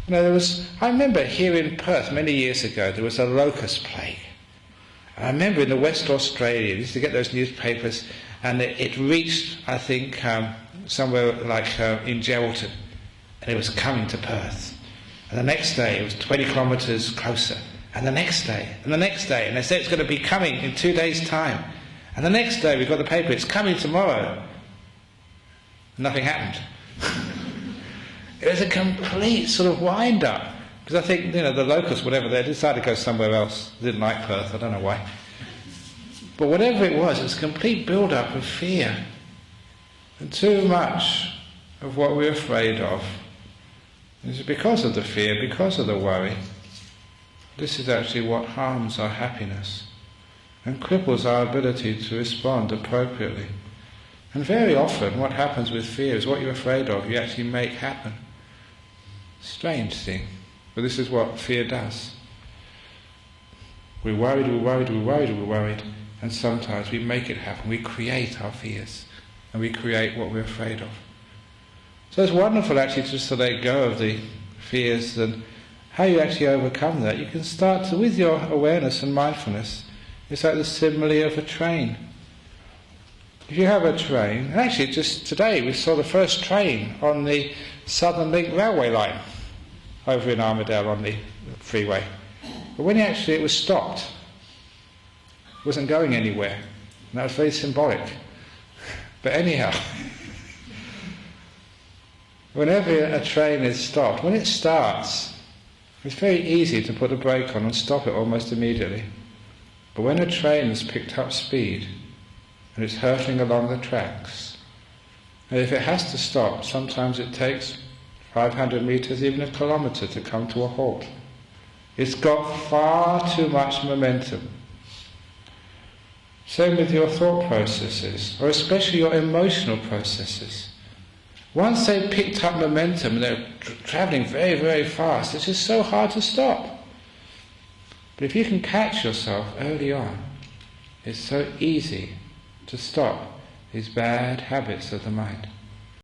You know, I remember here in Perth many years ago, there was a locust plague. And I remember in the West Australia, you used to get those newspapers, and it reached, I think, somewhere like in Geraldton, and it was coming to Perth. And the next day it was 20 kilometres closer, and the next day, and the next day, and they said it's going to be coming in 2 days' time. And the next day we got the paper, it's coming tomorrow. Nothing happened. It was a complete sort of wind-up. Because I think, you know, the locusts, whatever, they decided to go somewhere else. They didn't like Perth, I don't know why. But whatever it was a complete build-up of fear. And too much of what we're afraid of is because of the fear, because of the worry. This is actually what harms our happiness and cripples our ability to respond appropriately. And very often what happens with fear is what you're afraid of, you actually make happen. Strange thing, but this is what fear does. We're worried, and sometimes we make it happen. We create our fears, and we create what we're afraid of. So it's wonderful actually just to let go of the fears and how you actually overcome that. You can start with your awareness and mindfulness. It's like the simile of a train. If you have a train, and actually just today we saw the first train on the Southern Railway line over in Armidale on the freeway. But when it was stopped, it wasn't going anywhere. And that was very symbolic. But anyhow, whenever a train is stopped, when it starts, it's very easy to put a brake on and stop it almost immediately. But when a train has picked up speed, and it's hurtling along the tracks, and if it has to stop, sometimes it takes 500 metres, even a kilometre to come to a halt. It's got far too much momentum. Same with your thought processes, or especially your emotional processes. Once they've picked up momentum and they're travelling very, very fast, it's just so hard to stop. But if you can catch yourself early on, it's so easy to stop these bad habits of the mind.